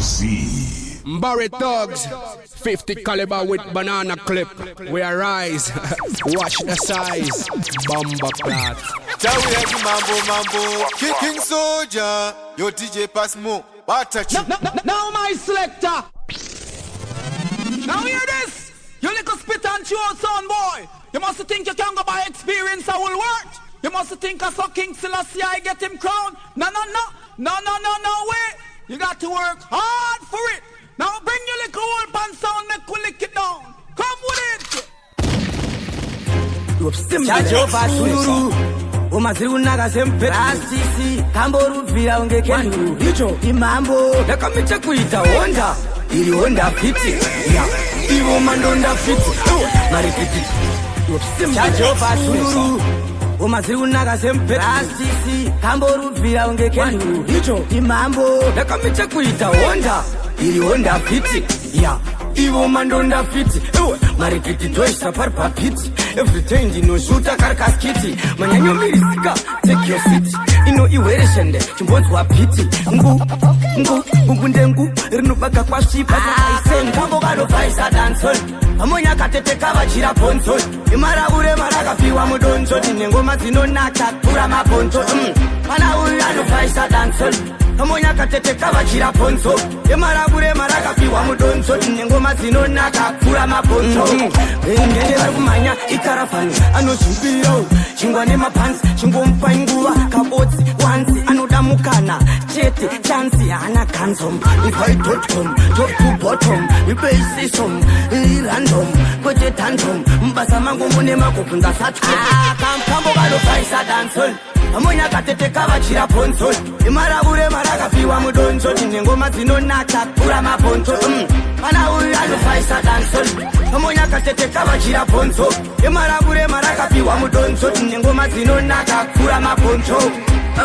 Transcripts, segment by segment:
Z. Barrett Dogs, 50 caliber with banana clip. We arise, watch the size, bomber clot. Mambo, King Soldier, yo DJ Passmo, Now my selector. Now hear this. You little spit and chew out sound boy. You must think you can go by experience and will work. You must think I saw King Selassie I get him crowned. No way. You got to work hard for it. Now bring your little old pan sound, make we lick it down. Come with it. Chachopa sururu umaziri unaga sempera asisi kamborubvira unge kenduru icho imambo ndakamita kuita honda iri honda fiti ya ivo mandonda fiti maripiti chachopa sururu umaziri unaga sempera asisi kamborubvira unge kenduru icho imambo ndakamita kuita honda iri honda fiti ya ivo mandonda fiti maripiti toisa pari papiti everything ndinoshuta kari kaskiti manyanyo mirisika take your seat ino iwereshende chimbonzwa piti ngu rinobaka kwasvipa aisengambo kanobvaisa dansol amonya kateteka vachira ponsol imaraure marakapiwa mudonzo tinengoma dzinonaka kura mabonzo pana uyu anobvaisa dansol amonya kateteka vachira ponzo emarabure marakapiwa mudonzo tinengoma dzinonaka kura mabonzo ngende vari kumhanya ikarafani anozvimbiro chingwa nemapanzi chingomupa inguva kabotsi wanzi anoda mukana chete chansi haana ganzom ivai.com top to bottom ibasisom irandom kwete tandom mubasa mangu mune makubvunza satcom kambo kanobvaisa dansol amonya kateteka vachira ponsol imarabure marakapiwa mudonzo tinengoma dzinonaka kura mabonzo pana uyu anobvaisa dansol amonya kateteka vachira ponzo imarabure marakapiwa mudonzo tinengoma dzinonaka kura mabonzo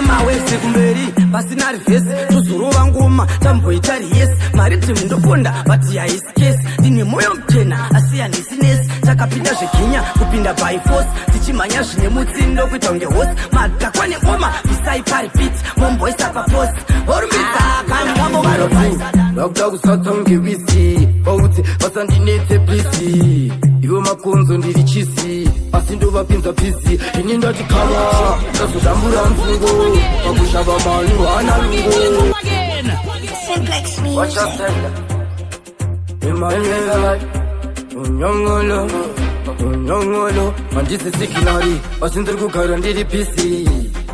mawese kumberi pasina rivhesi tozorova ngoma tamboita riyesi mari timundokunda bati haisi kesi ndine moyo mutena asi handisinesi takapinda zvegenya kupinda by force tichimhanya zvine mutsindo kuita unge hosi madhakwa nengoma visai paripiti momboisa paposi orumbisa kangambo vanovhaisa vakuda kusatsa ungewisi vauti vasandinetse plisi ivo makonzo ndiri chisi asi ndovapinza pisi ini ndatikava ndazodambura mfungo pakushava manu hana lungo wachasenda imaela unyongolo handisisikilari asi ndiri kugara ndiri pisi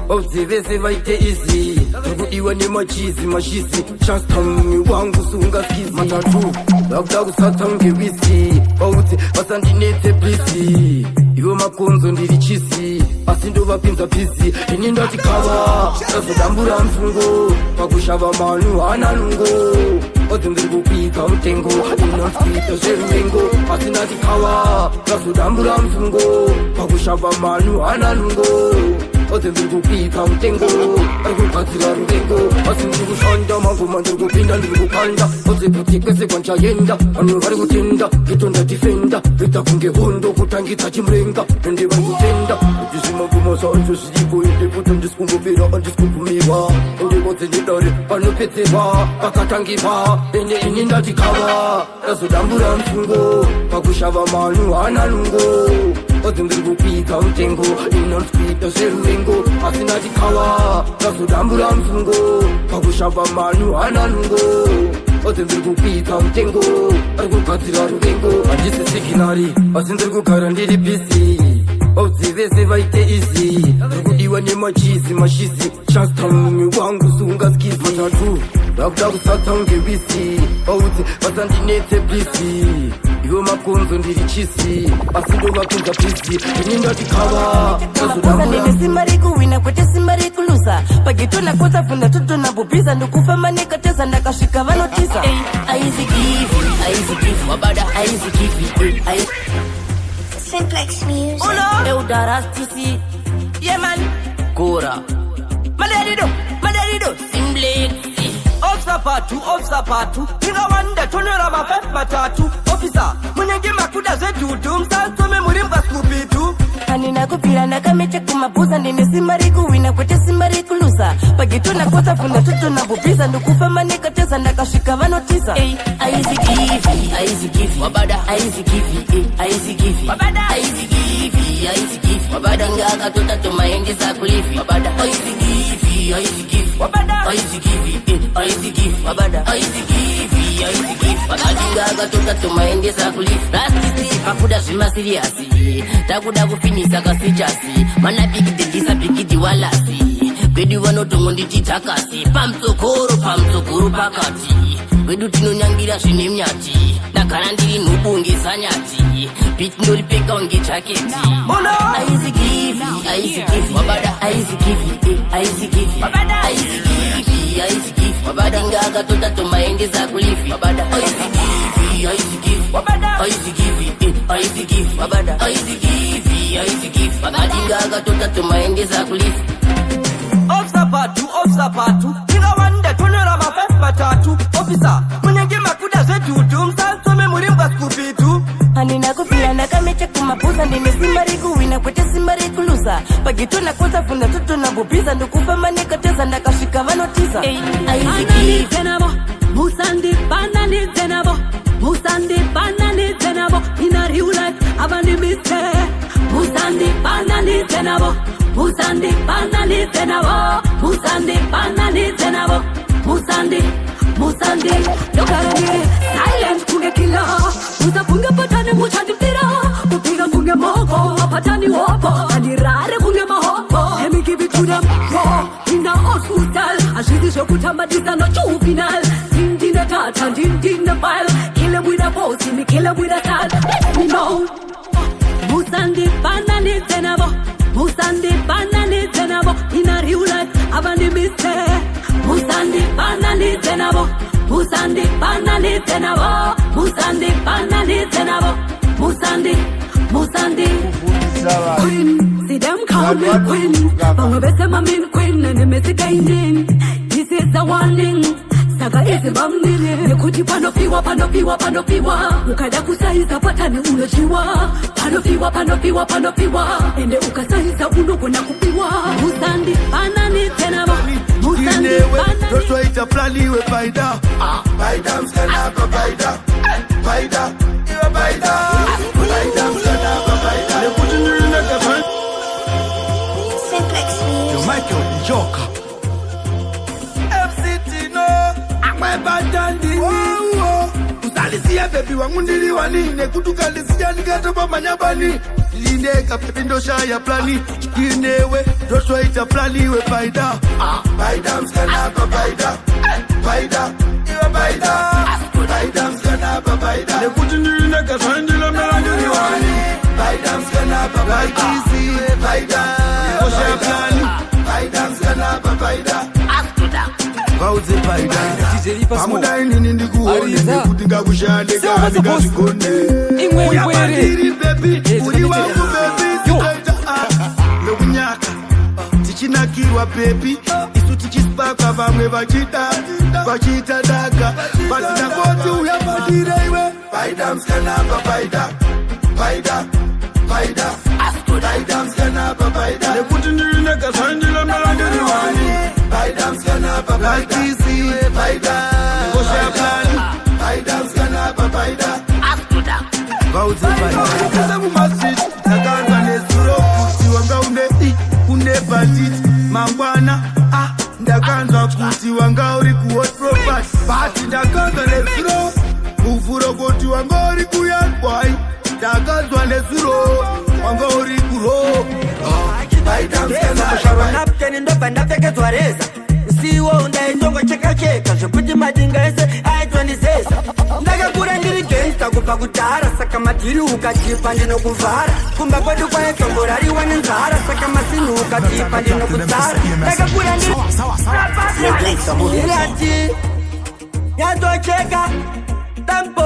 vaudzivese vaite izi ndikudiwa nemachizi mashisi chastamumi wangu sungaskizi matatu vakuda kusatsa ungewisi vauti vasandinetse plisi ivo makonzo ndiri chisi asi ndovapinza pisi ini ndatikava ndazodambura mfungo pakushava manu hana lungo odzi ndiri kupika mutengo inonsvita zveruvengo asi ndatikava ndazodambura mfungo pakushava manu hana lungo odzi ndiri kupika mutengo ari kugadzira ruvengo asi ndiri kushanda mangoma ndiri kupinda ndiri kukanda odzi kuti kwese kwanchaenda vanhu vari kutenda itonda difenda ita kunge hondo kutangidza chimurenga ende vari kutenda kuti zvimangoma zvanzo zviripo ende kuti ndisikumbopera andisikumbumirwa ende vodze ndidare panopedzerwa pakatangirwa ende ini ndatikava ndazodambura mfungo pakushava manu hana lungo odzi ndiri kupika mutengo inonsvita zveruvengo asi ndatikava ndazodambura mfungo pakushava manu hana lungo odzi ndiri kupika mutengo ari kugadzira ruvengo handisisikilari asi ndiri kugara ndiri pisi vaudzivese vaite izi ndiri kudiwa nemachizi mashisi chastamumi wangu sungaskizi matatu vakuda kusatsa ungewisi vauti vasandinetse plisi ivo makonzo ndiri chisi asi ndovapinza pisi ini ndatikava ndine simba rikuwina kwete simba rikulusa pageto nakota funda toto nambobhiza ndokufamba nekatesa ndakasvika vanotisa aizigivi wabada aizigivi Simplex Music. uno eudarastisi yeman kora madarido Simplex Obsapatu ingawanda tonera mapepe matatu officer munenge makuda zedudu msansome murimba skubidu Kanina kupira nakamete kumabuza ndine simba rikuwina kwete simba rikulusa Pageto na kosa funda tutu na bubisa. Ndukufa manika tesa na kashika vanotisa. Aizi kifi, wabada. Aizi kifi, aizi kifi, wabada. Aizi kifi, aizi kifi, wabada. Ngaga tuta tumaindi za kulifi, wabada. Aizi kifi, aizi kifi, wabada. Aizi kifi, aizi kifi, wabada. Aizi kifi, aizi kifi, wabada. Ngaga tuta tumaindi za kulifi. Rastisi pakuda shima siriasi. Takuda kufinisa kasichasi. Mana bigidilisa bigidi walasi. Kwedu wano tungundi titakasi. Pamsokoro pakati. Kwedu tino nyangira shini mnyati. Na karandiri nubungi sanyati. Pitindori peka wangi chaketi. Aizi kifi, wabada. Aizi kifi, aizi kifi, wabada. Aizi kifi, aizi kifi, wabada. Ngaga tota tumaindi za kulifi, wabada. Aizi kifi, aizi kifi, wabada. Aizi kifi, aizi kifi, wabada. Aizi kifi, aizi kifi, wabada. Ngaga tota tumaindi za kulifi. Off sapatu. Kila wande tunera mafes matatu. Officer, mwenye makuda zetu tumsa some mulimba skupitu. Anina kufia na kamecha kumapuza. Nime simbari kuwina kwete simbari kulusa. Pageto na kosa funda tutu na bubiza. Ndukufa manika tesa na kashika vanotisa. Aizi kifi tenabo. Musandi banani tenabo. Musandi banani tenabo. In a real life abandi miste. Musandi banani tenabo. Musandi banani tenabo. Musandi banani tenabo. Musandi Lokarangiri silent kunge kila. Uza kunge patani muchandi pira. Upiga kunge moko. Patani wopo. Anirare kunge mahoko. Let me give it to them raw. In the hospital Ashizi shokutamba disa no juvenile. Dindina tata, dindina file. Kill him with a boss, me kill him with a style. Let me know. Musandi banani tenabo. Musandi banani tenabo. In a real life abandi miste. Musandi banani tenabo. Musandi banani tenabo. Musandi banani tenabo. Musandi Queen, see them call me Queen. But we best my mean Queen and the messy kind. This is the warning. Saga is the bambini. You could panofiwa. Ukada kusaiza patani ulochiwa. Panofiwa. Ende ukasaiza unogona kupiwa. Musandi banani tenabo. Musandi banani. Toto ita plani we baida. Baida mskana pa baida. Baida. Iwa baida. Baida mskana pa baida. Lekutini naka fan. Simplex Music. Yo Michael Joker. FCT no. Akwe batandi. Usalisia baby wangundiri wanine. Kutukalisia nikatopa manyabani. Lineka pepi ndo shaya plani. Kinewe. Toto ita plani we baida. Baida mskana pa baida. Baida. Iwa baida. Baida mskana pa baida. Lekutini naka sanjila melandiri wani. Baida mskana pa baida. Baida. Oshaya plani. Baida mskana pa baida. Bauze baida. Amuda inini ndikuone. Nekuti ngakushande kazi ngazikone. Uyabandiri baby. Uri wangu baby. Sitaita Lokunyaka. Tichinakirwa baby. Isu tichispaka vamwe vachita daga. Basi nakoti uyabandire iwe. Baida mskana pa baida. Baida. Baida mskana pa baida. Nekuti nirine kasanjila melandiri wani. Baida mskana pa baida. Baida. Oshaya plani. Baida mskana pa baida. Bauze baida. Kisa kumasit. Nakanza nesuro. Kuti wanga une bandit. Mangwana. Ndakanza kuti wanga uri ku hot property. Bati ndakanza nesuro. Mufuro kuti wanga uri ku young boy. Ndakanzwa nesuro. Wanga uri ku ro. Baida mskana pa baida. Napkeni ndo banda peke tuareza. Usiwo undaendongo cheka. Shokuti madinga ese aitwanisesa. Ndaga kura ndiri gangsta kupa kutara. Saka matiri ukachipa ndino kuvara. Kumba kwetu kwa ekongorari wani nzara. Saka masinu ukachipa ndino kutara. Ndaga kura ndiri Irati Yatocheka Tampo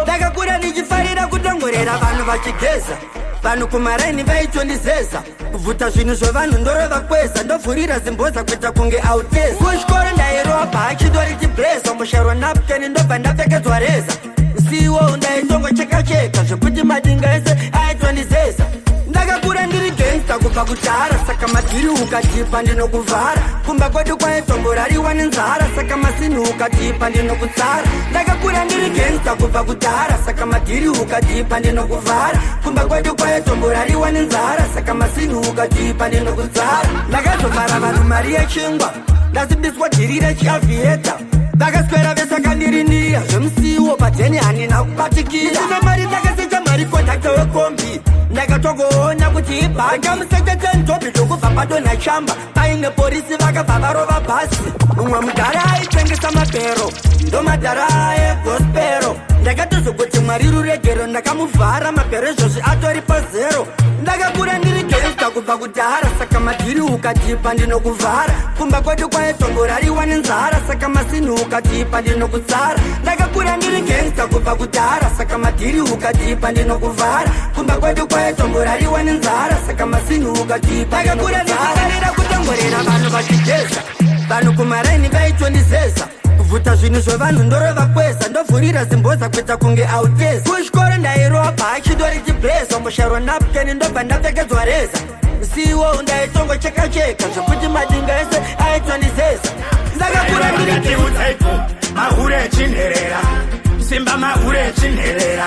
Ndaga kura nijifarira kutongorera vanu vachigeza. Vanu kumareni vaitondizeza. Kuvuta zvinhu zvovanhu ndoro vakweza. Ndovhurira zimboza kuita kunge outeza. Kuchikoro ndairopa achidori chibleza. Musharwa napkeni ndobva ndapfekedzwa reza. Usiwo ndaitongo cheka. Zvekuti madinga ese aitondizeza. Ndakakura ndiri gangsta kubva kudhara saka madhiri ukatipa ndinokuvhara kumba kwedu kwaitomboriwa nenzara saka masini ukatipa ndinokutsara ndakakura ndiri gangsta kubva kudhara saka madhiri ukatipa ndinokuvhara kumba kwedu kwaitomboriwa nenzara saka masini ukatipa ndinokutsara ndakazovhara vanhu mari yechingwa ndazibiswa dhiri rechiavhieta vakaswera vesakandirindira zvemusiwo padheni hanina kubatikira ndina mari ndakasecha mari kondakta wekombi ndakatogoona kuti ibhanga musekete ndobi dokubva padonha chamba paine porisi vakabva varova bhasi mumwe mudhara aitengesa mabhero ndomadhara egospero ndakatozokuti mwari ruregero ndakamuvhara mabhero izvozvi atoripo zero ndakakura ndiri gangsta kubva kudhara saka madhiri ukatipa ndinokuvhara kumba kwedu kwaitomborariwa nenzara saka masini ukatipa ndinokutsara ndakakura ndiri gangsta kubva kudhara saka madhiri ukatipa ndinokuvhara kumba kwedu kwaitomborariwa nenzara saka masini ukatipa ndakakura ndichifanira kutongorera vanhu vachigeza vanhu kumaraini vaitondizeza kuvhuta zvinhu zvevanhu ndorova kweza ndovhurira zimboza kuita kunge autezi kuchikoro ndairobha achidori chibheza musharo napkeni ndobva ndapfekedzwa reza siwo ndaitongocheka-cheka zvekuti madinga ese aitondizeza ndakakura ndiriutaipo mahure echinherera simba mahure echinherera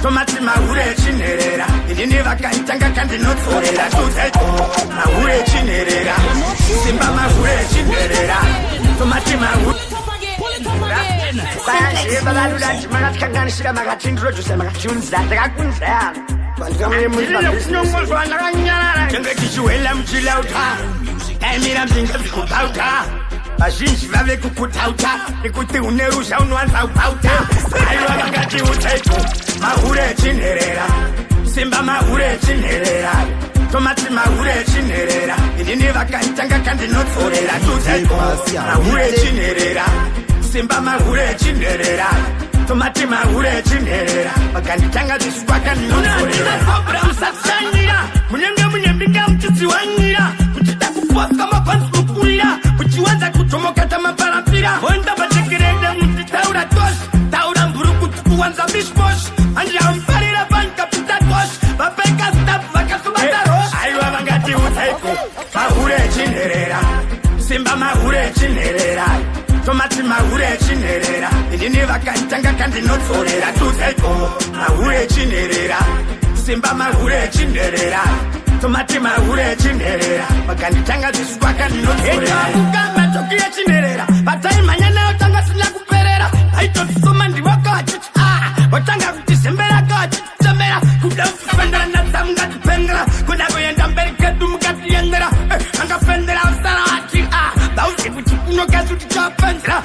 tomati mahure echinherera indini vakaitanga kandinotsorera tutaipo mahure echinherera simba mahure echinherera tomati mahure makatikanganisira makatindrojusa makatiunzira ndakakunzira tenge tichiwela muchilauta taimira mbinga zvikubauta vazhinji vave kukutauta nekuti une rusha unowanza kupauta aiwa vakati utaipo mahure echinherera simba mahure echinherera tomati mahure echinherera indini vakaitanga kandinotsorera tutaipo mahure echinherera simba mahure echinherera tomati mahure echinherera vakanditanga zviswaka ndinosoreramusatshanyira munenge mune mbinga muchidziwanyira muchida kuposwa mabhanzi mukurira muchiwanza kutomoka tamaparapira onda vachekerede muchitaura toshi taura mburukuti kuwanza mishposhi andiamfarira vankapita toshi vapeka stafu vakasubata roshi aiwa vangati utaipo mahure echinherera simba mahure echinherera tomati mahure echinherera indini vakaitanga kandinotsorera tutaipo mahure echinherera simba mahure echinherera tomati mahure echinherera vakanditanga zviswaka ndinotsorera toki echinherera vataimhanya nayo tanga sina kuperera aitosoma ndiwaka vachiti watanga kutizembera kavachititembera kuda kufendera natsamngatipendera kuda kuenda mberi kedu mukatiyendera angapendera usara vati vauzi kuti unokasuti chapendera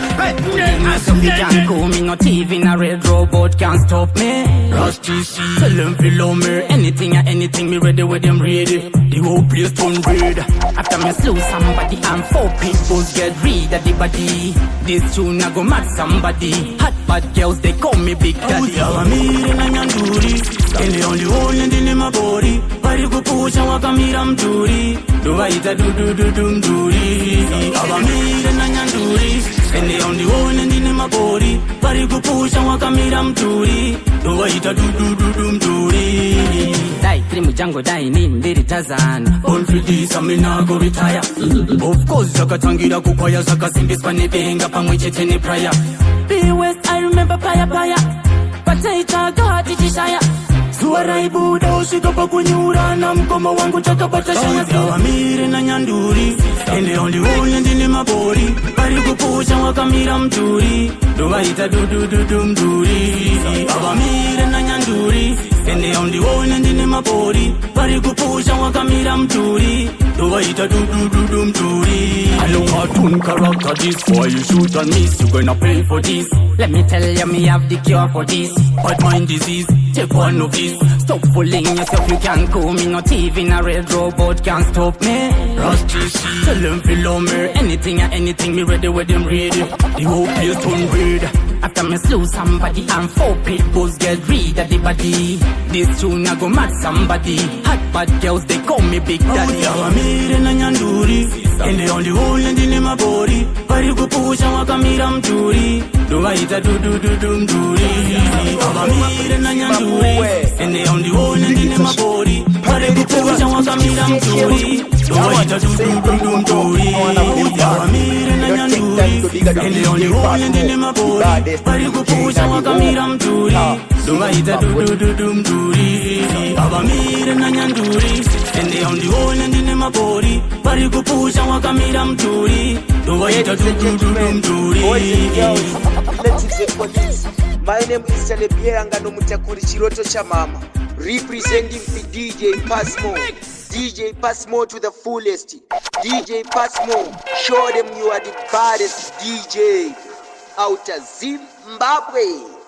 So we can't call me no TV, no red robot can't stop me. Rush TC, tell them below me. Anything or anything, me ready with them ready. The whole place turn red. After me slew somebody and 4 people get rid of the body. This tune I go mad somebody. Hot bad girls, they call me Big Daddy. Awamire na nyanduri, ende only one ndine mabori. Bari kupusha wakamira mturi. Duwaita mturi. Awamire na nyanduri, ende only one ndine mabori. Bari kupusha wakamira mturi. Duwaita mturi. Die, trimu jango die, ndiri tazana. Born for this, I mean I go retire. Of course, zakatangira kukwaya, zakasimbiswa nebenga pamwechete ne prayer. Be West, I remember Paya. Pataita gati chishaya. Suara ibuda ushika kunyura na mkomo wangu chakapata shaya. Awamire na nyanduri, ende only one ndine mabori. Bari kupusha wakamira mturi. Duwaita mturi. Awamire na nyanduri, ende only one ndine mabori. Bari kupusha wakamira mturi. Duwaita mturi. I know cartoon character this, boy you shoot and miss, you gonna pay for this. Let me tell you, me have the cure for this. Bad mind disease, take one of these. Stop fooling yourself, you can't call me no TV, no red robot can't stop me. Rush TC, tell them below me. Anything or anything, me ready with them ready. The whole place turn red. After me slew somebody and 4 people get rid of the body. This tune I go mad somebody. Hot bad girls, they call me Big Daddy. Awamire na nyanduri, ende only one ndine mabori. Bari kupusha wakamira mturi. Duwaita mturi. Awamire na nyanduri, ende only one ndine mabori. pari kupusha wakamira mturi Dowaita dudududumturi Awamire na nyanduri Ende ondione ndine mapori Pari kupusha wakamira mturi Dowaita dudududumturi Awamire na nyanduri Ende ondione ndine mapori Pari kupusha wakamira mturi Dowaita dudududumturi My name is Celebiera Ngano Mutakuri Chiroto Chamama, representing the DJ Passmo. DJ Passmo to the fullest. DJ Passmo, show them you are the baddest DJ out of Zimbabwe.